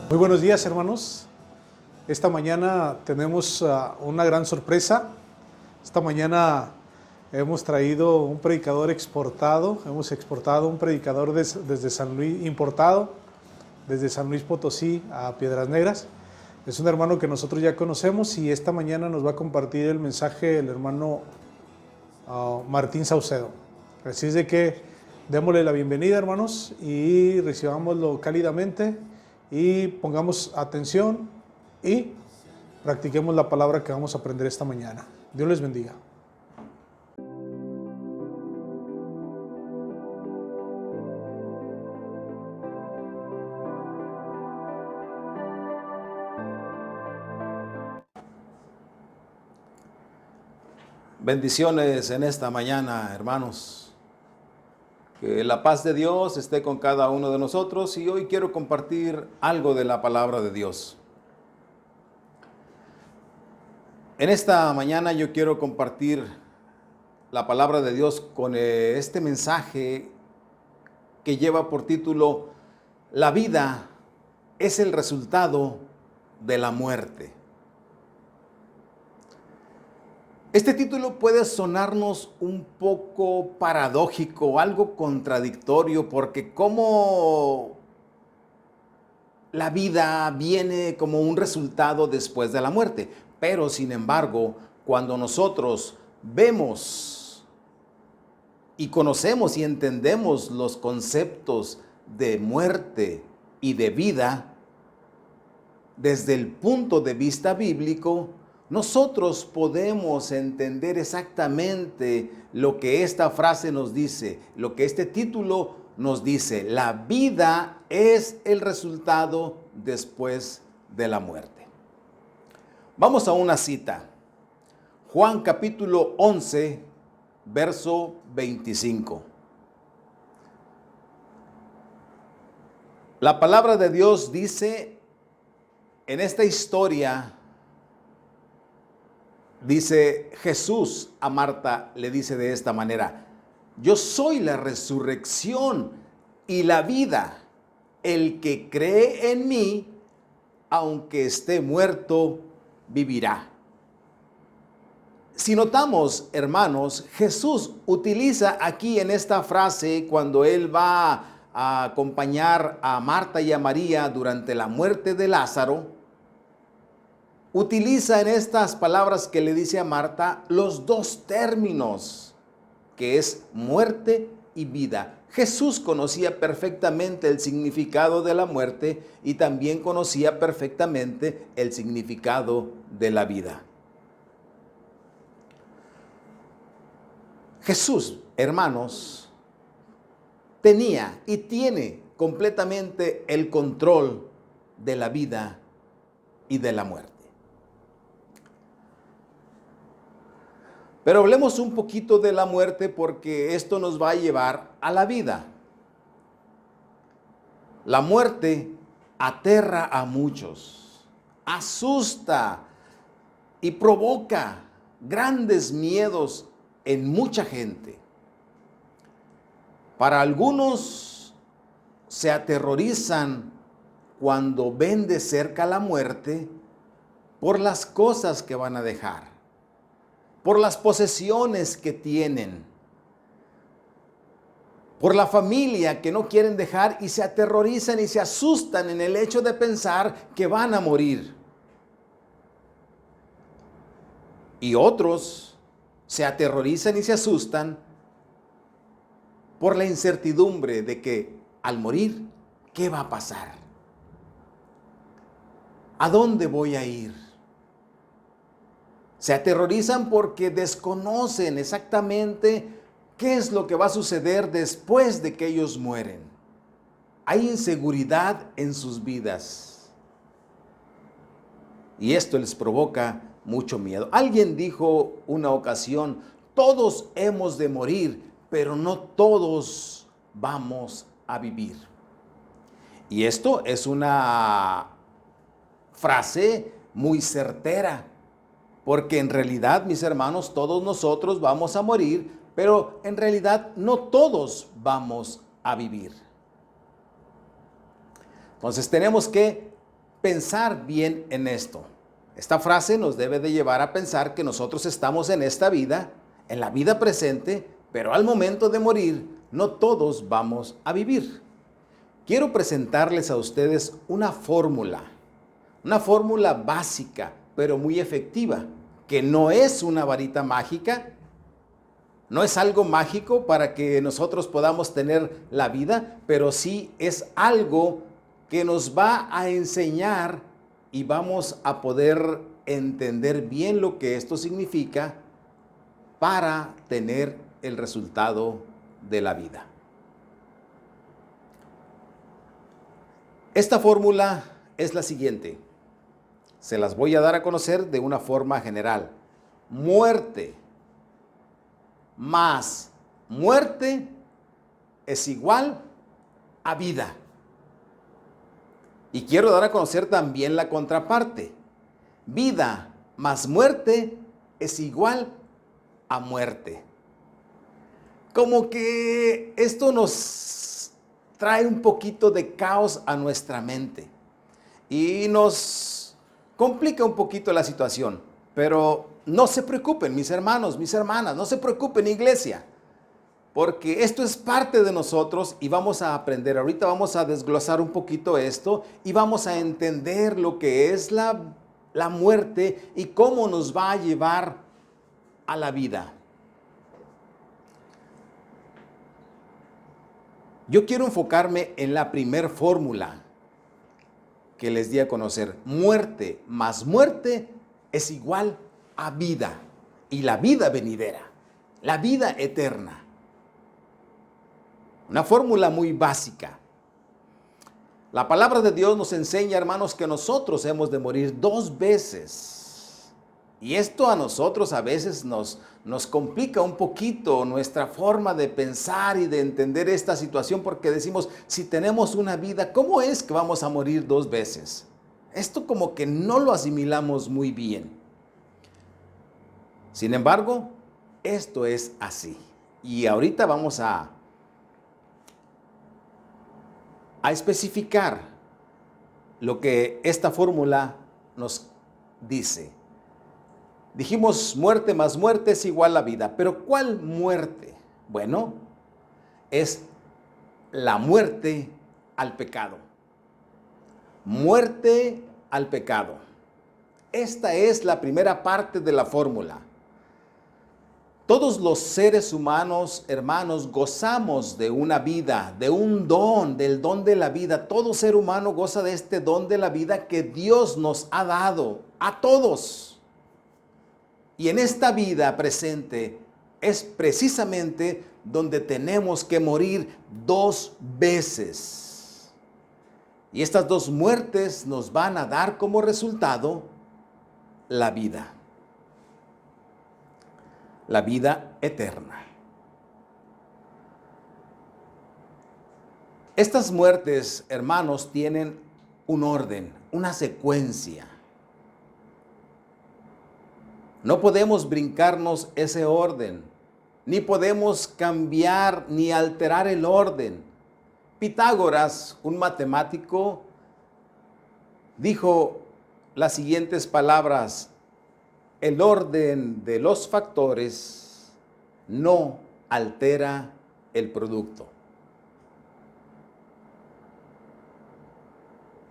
Muy buenos días, hermanos. Esta mañana tenemos una gran sorpresa. Esta mañana hemos traído un predicador exportado. Hemos exportado un predicador desde San Luis, importado desde San Luis Potosí a Piedras Negras. Es un hermano que nosotros ya conocemos y esta mañana nos va a compartir el mensaje el hermano Martín Saucedo. Así es de que démosle la bienvenida, hermanos, y recibámoslo cálidamente y pongamos atención y practiquemos la palabra que vamos a aprender esta mañana. Dios les bendiga. Bendiciones en esta mañana, hermanos. Que la paz de Dios esté con cada uno de nosotros y hoy quiero compartir algo de la palabra de Dios. En esta mañana yo quiero compartir la palabra de Dios con este mensaje que lleva por título: La vida es el resultado de la muerte. Este título puede sonarnos un poco paradójico, algo contradictorio, porque como la vida viene como un resultado después de la muerte. Pero sin embargo, cuando nosotros vemos y conocemos y entendemos los conceptos de muerte y de vida, desde el punto de vista bíblico, nosotros podemos entender exactamente lo que esta frase nos dice, lo que este título nos dice. La vida es el resultado después de la muerte. Vamos a una cita. Juan capítulo 11, verso 25. La palabra de Dios dice en esta historia. Dice Jesús a Marta, le dice de esta manera: yo soy la resurrección y la vida. El que cree en mí, aunque esté muerto, vivirá. Si notamos, hermanos, Jesús utiliza aquí en esta frase, cuando él va a acompañar a Marta y a María durante la muerte de Lázaro, utiliza en estas palabras que le dice a Marta los dos términos, que es muerte y vida. Jesús conocía perfectamente el significado de la muerte y también conocía perfectamente el significado de la vida. Jesús, hermanos, tenía y tiene completamente el control de la vida y de la muerte. Pero hablemos un poquito de la muerte, porque esto nos va a llevar a la vida. La muerte aterra a muchos, asusta y provoca grandes miedos en mucha gente. Para algunos se aterrorizan cuando ven de cerca la muerte por las cosas que van a dejar, por las posesiones que tienen, por la familia que no quieren dejar, y se aterrorizan y se asustan en el hecho de pensar que van a morir. Y otros se aterrorizan y se asustan por la incertidumbre de que al morir, ¿qué va a pasar? ¿A dónde voy a ir? Se aterrorizan porque desconocen exactamente qué es lo que va a suceder después de que ellos mueren. Hay inseguridad en sus vidas y esto les provoca mucho miedo. Alguien dijo una ocasión: todos hemos de morir, pero no todos vamos a vivir. Y esto es una frase muy certera, porque en realidad, mis hermanos, todos nosotros vamos a morir, pero en realidad no todos vamos a vivir. Entonces tenemos que pensar bien en esto. Esta frase nos debe de llevar a pensar que nosotros estamos en esta vida, en la vida presente, pero al momento de morir, no todos vamos a vivir. Quiero presentarles a ustedes una fórmula básica, pero muy efectiva, que no es una varita mágica, no es algo mágico para que nosotros podamos tener la vida, pero sí es algo que nos va a enseñar y vamos a poder entender bien lo que esto significa para tener el resultado de la vida. Esta fórmula es la siguiente. Se las voy a dar a conocer de una forma general. Muerte más muerte es igual a vida. Y quiero dar a conocer también la contraparte. Vida más muerte es igual a muerte. Como que esto nos trae un poquito de caos a nuestra mente y nos complica un poquito la situación. Pero no se preocupen, mis hermanos, mis hermanas, no se preocupen, iglesia, porque esto es parte de nosotros y vamos a aprender. Ahorita vamos a desglosar un poquito esto y vamos a entender lo que es la muerte y cómo nos va a llevar a la vida. Yo quiero enfocarme en la primer fórmula que les di a conocer. Muerte más muerte es igual a vida. Y la vida venidera, la vida eterna. Una fórmula muy básica. La palabra de Dios nos enseña, hermanos, que nosotros hemos de morir 2 veces. Y esto a nosotros a veces nos complica un poquito nuestra forma de pensar y de entender esta situación, porque decimos, si tenemos una vida, ¿cómo es que vamos a morir 2 veces? Esto como que no lo asimilamos muy bien. Sin embargo, esto es así. Y ahorita vamos a especificar lo que esta fórmula nos dice. Dijimos, muerte más muerte es igual a vida. ¿Pero cuál muerte? Bueno, es la muerte al pecado. Muerte al pecado. Esta es la primera parte de la fórmula. Todos los seres humanos, hermanos, gozamos de una vida, de un don, del don de la vida. Todo ser humano goza de este don de la vida que Dios nos ha dado a todos. Y en esta vida presente es precisamente donde tenemos que morir 2 veces. Y estas 2 muertes nos van a dar como resultado la vida. La vida eterna. Estas muertes, hermanos, tienen un orden, una secuencia. No podemos brincarnos ese orden, ni podemos cambiar ni alterar el orden. Pitágoras, un matemático, dijo las siguientes palabras: el orden de los factores no altera el producto.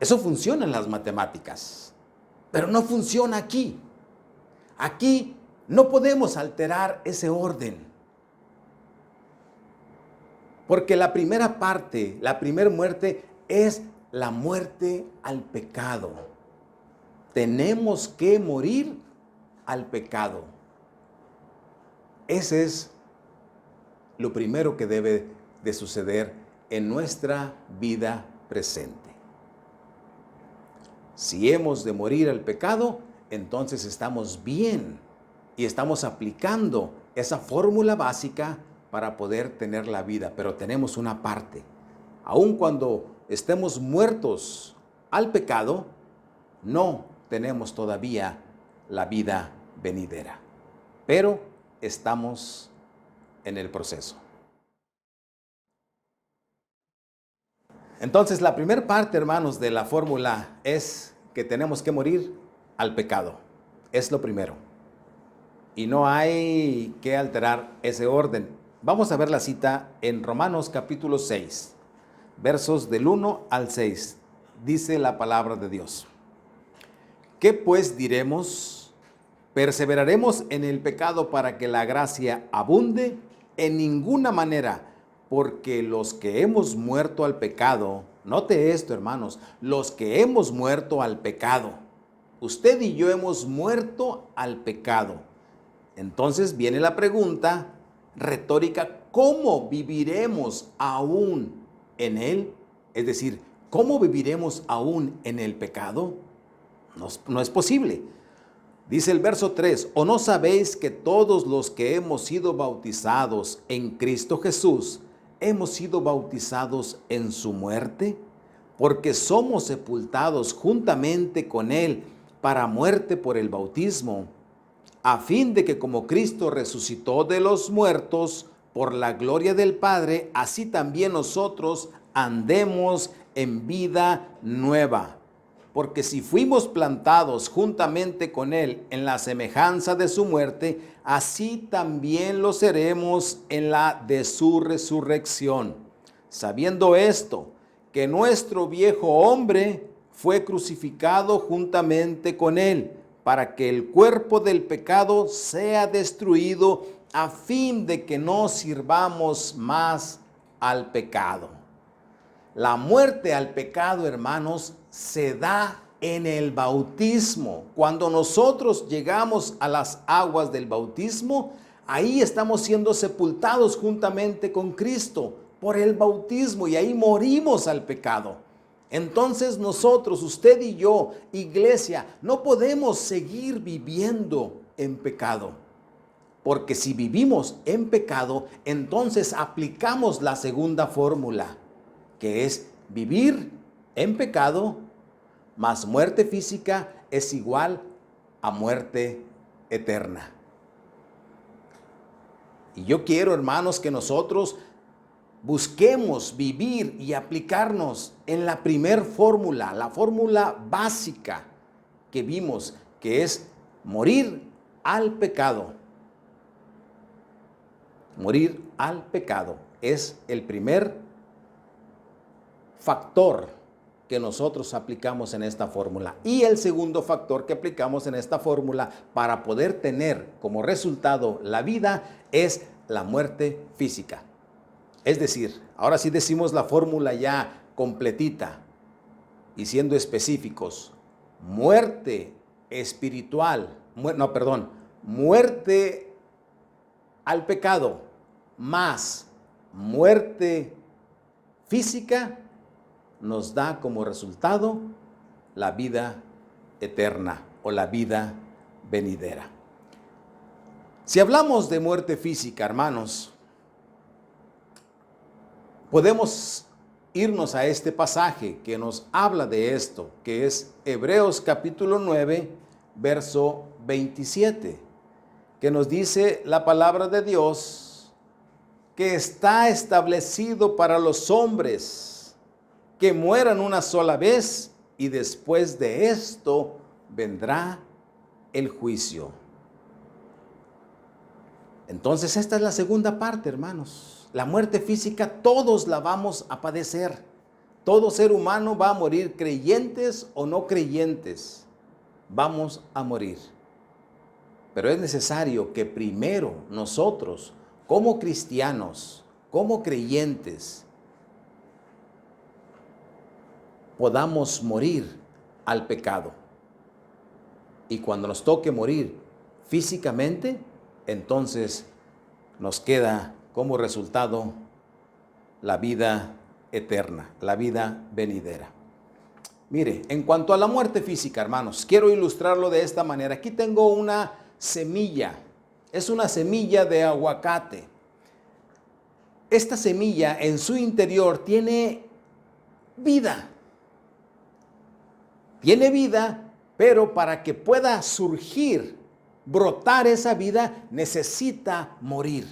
Eso funciona en las matemáticas, pero no funciona aquí. Aquí no podemos alterar ese orden. Porque la primera parte, la primera muerte es la muerte al pecado. Tenemos que morir al pecado. Ese es lo primero que debe de suceder en nuestra vida presente. Si hemos de morir al pecado, entonces estamos bien y estamos aplicando esa fórmula básica para poder tener la vida. Pero tenemos una parte. Aun cuando estemos muertos al pecado, no tenemos todavía la vida venidera. Pero estamos en el proceso. Entonces, la primera parte, hermanos, de la fórmula es que tenemos que morir al pecado. Es lo primero. Y no hay que alterar ese orden. Vamos a ver la cita en Romanos capítulo 6, versos del 1 al 6. Dice la palabra de Dios. ¿Qué pues diremos? ¿Perseveraremos en el pecado para que la gracia abunde? En ninguna manera, porque los que hemos muerto al pecado, note esto, hermanos, los que hemos muerto al pecado, usted y yo hemos muerto al pecado. Entonces viene la pregunta retórica, ¿cómo viviremos aún en él? Es decir, ¿cómo viviremos aún en el pecado? No es posible. Dice el verso 3, ¿o no sabéis que todos los que hemos sido bautizados en Cristo Jesús, hemos sido bautizados en su muerte? Porque somos sepultados juntamente con él para muerte por el bautismo, a fin de que como Cristo resucitó de los muertos por la gloria del Padre, así también nosotros andemos en vida nueva. Porque si fuimos plantados juntamente con Él en la semejanza de su muerte, así también lo seremos en la de su resurrección. Sabiendo esto, que nuestro viejo hombre fue crucificado juntamente con Él, para que el cuerpo del pecado sea destruido, a fin de que no sirvamos más al pecado. La muerte al pecado, hermanos, se da en el bautismo. Cuando nosotros llegamos a las aguas del bautismo, ahí estamos siendo sepultados juntamente con Cristo por el bautismo y ahí morimos al pecado. Entonces nosotros, usted y yo, iglesia, no podemos seguir viviendo en pecado. Porque si vivimos en pecado, entonces aplicamos la segunda fórmula, que es vivir en pecado más muerte física es igual a muerte eterna. Y yo quiero, hermanos, que nosotros busquemos vivir y aplicarnos en la primer fórmula, la fórmula básica que vimos, que es morir al pecado. Morir al pecado es el primer factor que nosotros aplicamos en esta fórmula. Y el segundo factor que aplicamos en esta fórmula para poder tener como resultado la vida es la muerte física. Es decir, ahora sí decimos la fórmula ya completita y siendo específicos, muerte espiritual, muerte al pecado más muerte física nos da como resultado la vida eterna o la vida venidera. Si hablamos de muerte física, hermanos, podemos irnos a este pasaje que nos habla de esto, que es Hebreos capítulo 9, verso 27, que nos dice la palabra de Dios que está establecido para los hombres que mueran una sola vez y después de esto vendrá el juicio. Entonces esta es la segunda parte, hermanos. La muerte física todos la vamos a padecer. Todo ser humano va a morir, creyentes o no creyentes. Vamos a morir. Pero es necesario que primero nosotros, como cristianos, como creyentes, podamos morir al pecado. Y cuando nos toque morir físicamente, entonces nos queda como resultado la vida eterna, la vida venidera. Mire, en cuanto a la muerte física, hermanos, quiero ilustrarlo de esta manera. Aquí tengo una semilla, es una semilla de aguacate. Esta semilla en su interior tiene vida. Tiene vida, pero para que pueda surgir, brotar esa vida, necesita morir.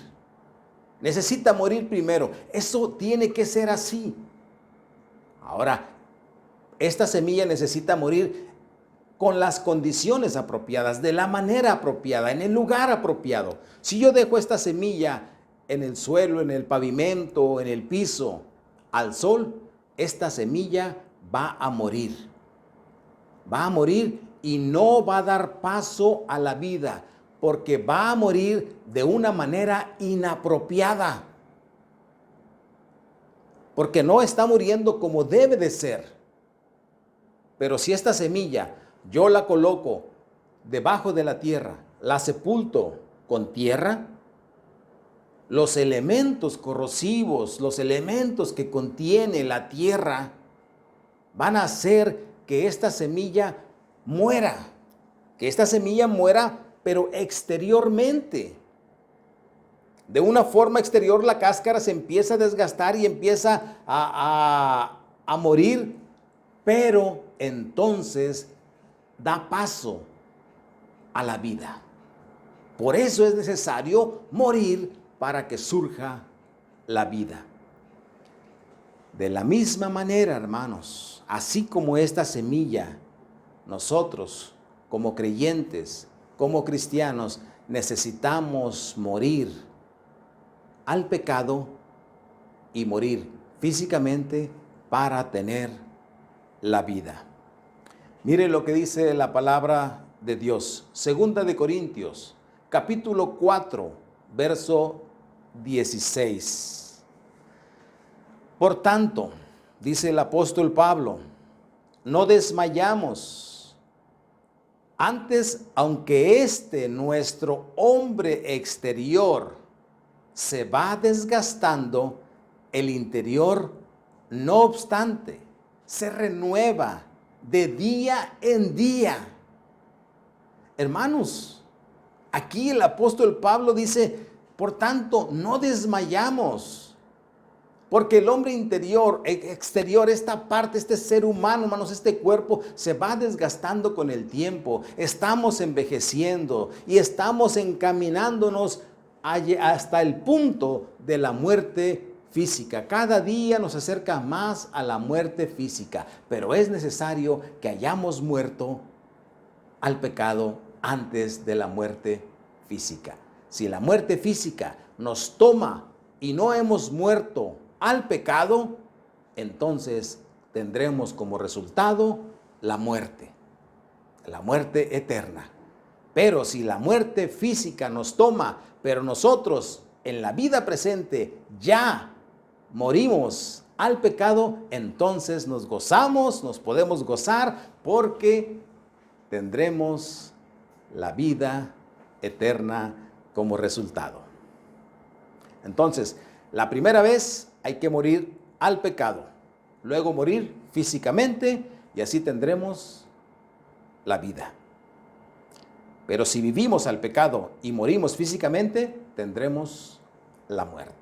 Necesita morir primero. Eso tiene que ser así. Ahora, esta semilla necesita morir con las condiciones apropiadas, de la manera apropiada, en el lugar apropiado. Si yo dejo esta semilla en el suelo, en el pavimento, en el piso, al sol, esta semilla va a morir. Va a morir y no va a dar paso a la vida, porque va a morir de una manera inapropiada. Porque no está muriendo como debe de ser. Pero si esta semilla yo la coloco debajo de la tierra, la sepulto con tierra, los elementos corrosivos, los elementos que contiene la tierra, van a hacer que esta semilla muera. Que esta semilla muera, pero exteriormente. De una forma exterior la cáscara se empieza a desgastar y empieza a morir, pero entonces da paso a la vida. Por eso es necesario morir para que surja la vida. De la misma manera, hermanos, así como esta semilla, nosotros como creyentes, como cristianos, necesitamos morir al pecado y morir físicamente para tener la vida. Mire lo que dice la palabra de Dios. Segunda de Corintios, capítulo 4, verso 16. Por tanto, dice el apóstol Pablo, no desmayamos. Antes, aunque nuestro hombre exterior se va desgastando, el interior, no obstante, se renueva de día en día. Hermanos, aquí el apóstol Pablo dice, por tanto, no desmayamos. Porque el hombre exterior, esta parte, este ser humano, hermanos, este cuerpo, se va desgastando con el tiempo. Estamos envejeciendo y estamos encaminándonos hasta el punto de la muerte física. Cada día nos acerca más a la muerte física, pero es necesario que hayamos muerto al pecado antes de la muerte física. Si la muerte física nos toma y no hemos muerto al pecado, entonces tendremos como resultado la muerte eterna. Pero si la muerte física nos toma, pero nosotros en la vida presente ya morimos al pecado, entonces nos podemos gozar porque tendremos la vida eterna como resultado. Entonces, la primera vez hay que morir al pecado, luego morir físicamente y así tendremos la vida. Pero si vivimos al pecado y morimos físicamente, tendremos la muerte.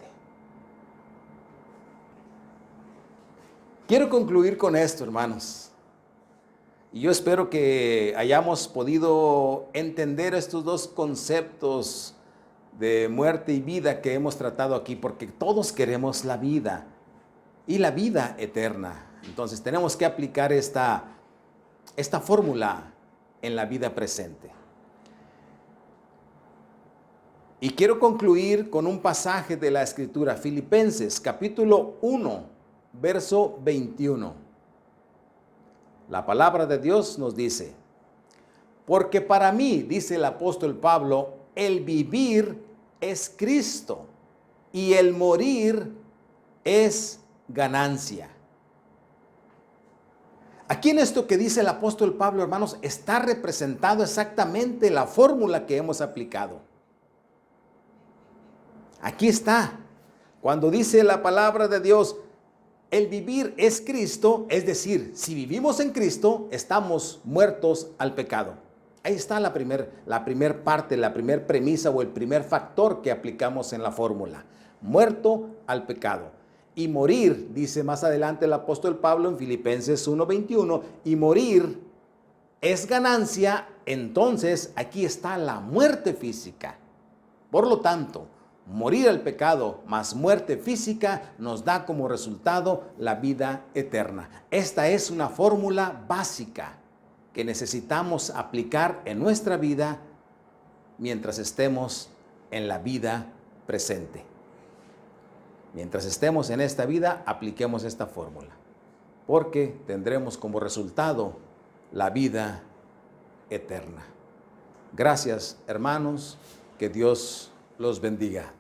Quiero concluir con esto, hermanos. Y yo espero que hayamos podido entender estos dos conceptos de muerte y vida que hemos tratado aquí, porque todos queremos la vida y la vida eterna. Entonces tenemos que aplicar esta fórmula en la vida presente. Y quiero concluir con un pasaje de la Escritura, Filipenses, capítulo 1, verso 21. La palabra de Dios nos dice, porque para mí, dice el apóstol Pablo, el vivir es Cristo y el morir es ganancia. Aquí en esto que dice el apóstol Pablo, hermanos, está representado exactamente la fórmula que hemos aplicado. Aquí está. Cuando dice la palabra de Dios, el vivir es Cristo, es decir, si vivimos en Cristo, estamos muertos al pecado. Ahí está la primer parte, la primer premisa o el primer factor que aplicamos en la fórmula. Muerto al pecado. Y morir, dice más adelante el apóstol Pablo en Filipenses 1:21, y morir es ganancia, entonces aquí está la muerte física. Por lo tanto, morir al pecado más muerte física nos da como resultado la vida eterna. Esta es una fórmula básica que necesitamos aplicar en nuestra vida mientras estemos en la vida presente. Mientras estemos en esta vida, apliquemos esta fórmula, porque tendremos como resultado la vida eterna. Gracias, hermanos, que Dios los bendiga.